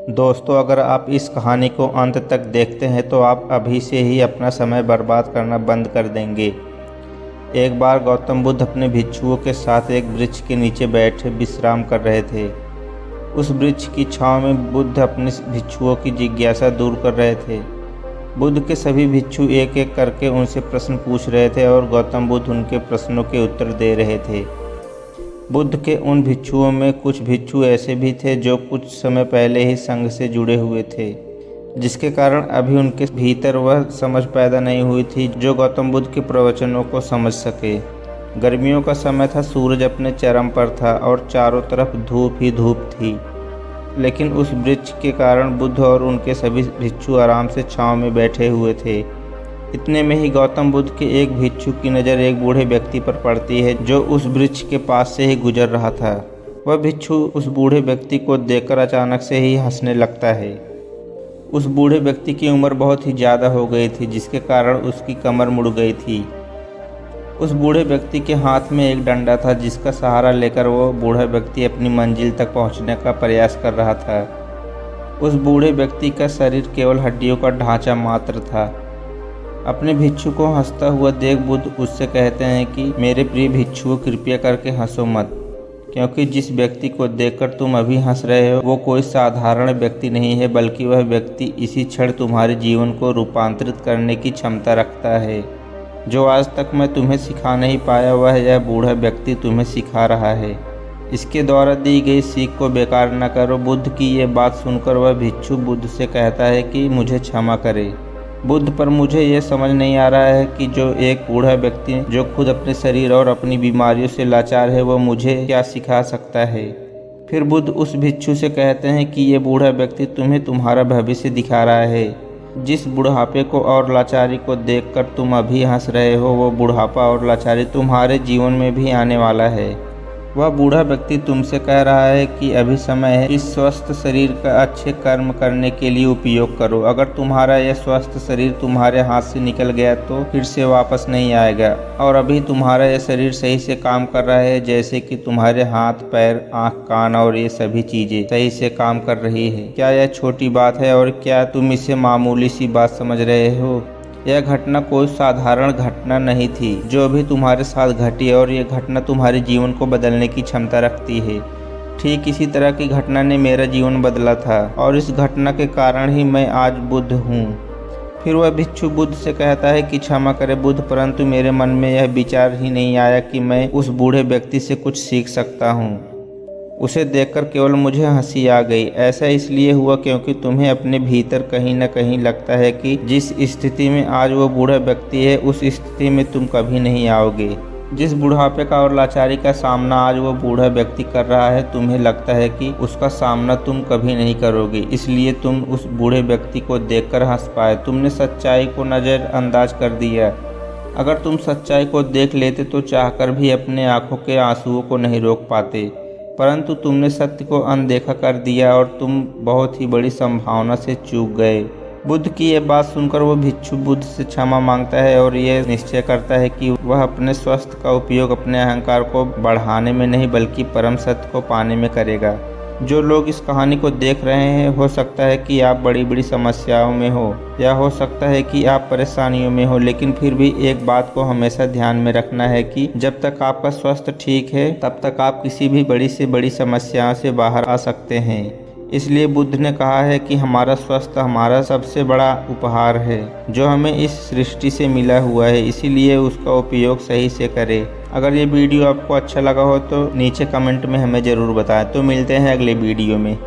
दोस्तों, अगर आप इस कहानी को अंत तक देखते हैं तो आप अभी से ही अपना समय बर्बाद करना बंद कर देंगे। एक बार गौतम बुद्ध अपने भिक्षुओं के साथ एक वृक्ष के नीचे बैठे विश्राम कर रहे थे। उस वृक्ष की छांव में बुद्ध अपने भिक्षुओं की जिज्ञासा दूर कर रहे थे। बुद्ध के सभी भिक्षु एक एक करके उनसे प्रश्न पूछ रहे थे और गौतम बुद्ध उनके प्रश्नों के उत्तर दे रहे थे। बुद्ध के उन भिक्षुओं में कुछ भिक्षु ऐसे भी थे जो कुछ समय पहले ही संघ से जुड़े हुए थे, जिसके कारण अभी उनके भीतर वह समझ पैदा नहीं हुई थी जो गौतम बुद्ध के प्रवचनों को समझ सके। गर्मियों का समय था, सूरज अपने चरम पर था और चारों तरफ धूप ही धूप थी, लेकिन उस वृक्ष के कारण बुद्ध और उनके सभी भिक्षु आराम से छांव में बैठे हुए थे। इतने में ही गौतम बुद्ध के एक भिक्षु की नज़र एक बूढ़े व्यक्ति पर पड़ती है जो उस वृक्ष के पास से ही गुजर रहा था। वह भिक्षु उस बूढ़े व्यक्ति को देखकर अचानक से ही हंसने लगता है। उस बूढ़े व्यक्ति की उम्र बहुत ही ज़्यादा हो गई थी, जिसके कारण उसकी कमर मुड़ गई थी। उस बूढ़े व्यक्ति के हाथ में एक डंडा था, जिसका सहारा लेकर वो बूढ़ा व्यक्ति अपनी मंजिल तक पहुंचने का प्रयास कर रहा था। उस बूढ़े व्यक्ति का शरीर केवल हड्डियों का ढांचा मात्र था। अपने भिक्षु को हंसता हुआ देख बुद्ध उससे कहते हैं कि मेरे प्रिय भिक्षुओं, कृपया करके हंसो मत, क्योंकि जिस व्यक्ति को देखकर तुम अभी हंस रहे हो वो कोई साधारण व्यक्ति नहीं है, बल्कि वह व्यक्ति इसी क्षण तुम्हारे जीवन को रूपांतरित करने की क्षमता रखता है। जो आज तक मैं तुम्हें सिखा नहीं पाया वह यह बूढ़ा व्यक्ति तुम्हें सिखा रहा है। इसके द्वारा दी गई सीख को बेकार न करो। बुद्ध की ये बात सुनकर वह भिक्षु बुद्ध से कहता है कि मुझे क्षमा करे बुद्ध, पर मुझे यह समझ नहीं आ रहा है कि जो एक बूढ़ा व्यक्ति जो खुद अपने शरीर और अपनी बीमारियों से लाचार है वह मुझे क्या सिखा सकता है। फिर बुद्ध उस भिक्षु से कहते हैं कि ये बूढ़ा व्यक्ति तुम्हें तुम्हारा भविष्य दिखा रहा है। जिस बुढ़ापे को और लाचारी को देखकर तुम अभी हंस रहे हो वो बुढ़ापा और लाचारी तुम्हारे जीवन में भी आने वाला है। वह बूढ़ा व्यक्ति तुमसे कह रहा है कि अभी समय है, इस स्वस्थ शरीर का अच्छे कर्म करने के लिए उपयोग करो। अगर तुम्हारा यह स्वस्थ शरीर तुम्हारे हाथ से निकल गया तो फिर से वापस नहीं आएगा, और अभी तुम्हारा यह शरीर सही से काम कर रहा है, जैसे कि तुम्हारे हाथ, पैर, आँख, कान और ये सभी चीज़ें सही से काम कर रही है। क्या यह छोटी बात है और क्या तुम इसे मामूली सी बात समझ रहे हो? यह घटना कोई साधारण घटना नहीं थी जो अभी तुम्हारे साथ घटी है, और यह घटना तुम्हारे जीवन को बदलने की क्षमता रखती है। ठीक इसी तरह की घटना ने मेरा जीवन बदला था, और इस घटना के कारण ही मैं आज बुद्ध हूँ। फिर वह भिक्षु बुद्ध से कहता है कि क्षमा करे बुद्ध, परंतु मेरे मन में यह विचार ही नहीं आया कि मैं उस बूढ़े व्यक्ति से कुछ सीख सकता हूँ। उसे देखकर केवल मुझे हंसी आ गई। ऐसा इसलिए हुआ क्योंकि तुम्हें अपने भीतर कहीं न कहीं लगता है कि जिस स्थिति में आज वो बूढ़ा व्यक्ति है उस स्थिति में तुम कभी नहीं आओगे। जिस बुढ़ापे का और लाचारी का सामना आज वो बूढ़ा व्यक्ति कर रहा है, तुम्हें लगता है कि उसका सामना तुम कभी नहीं करोगे, इसलिए तुम उस बूढ़े व्यक्ति को देखकर हंस पाए। तुमने सच्चाई को नज़रअंदाज कर दिया। अगर तुम सच्चाई को देख लेते तो चाहकर भी अपने आंखों के आंसुओं को नहीं रोक पाते, परंतु तुमने सत्य को अनदेखा कर दिया और तुम बहुत ही बड़ी संभावना से चूक गए। बुद्ध की यह बात सुनकर वो भिक्षु बुद्ध से क्षमा मांगता है और यह निश्चय करता है कि वह अपने स्वास्थ्य का उपयोग अपने अहंकार को बढ़ाने में नहीं बल्कि परम सत्य को पाने में करेगा। जो लोग इस कहानी को देख रहे हैं, हो सकता है कि आप बड़ी बड़ी समस्याओं में हो या हो सकता है कि आप परेशानियों में हो, लेकिन फिर भी एक बात को हमेशा ध्यान में रखना है कि जब तक आपका स्वास्थ्य ठीक है तब तक आप किसी भी बड़ी से बड़ी समस्याओं से बाहर आ सकते हैं। इसलिए बुद्ध ने कहा है कि हमारा स्वास्थ्य हमारा सबसे बड़ा उपहार है जो हमें इस सृष्टि से मिला हुआ है, इसीलिए उसका उपयोग सही से करें। अगर ये वीडियो आपको अच्छा लगा हो तो नीचे कमेंट में हमें ज़रूर बताएं। तो मिलते हैं अगले वीडियो में।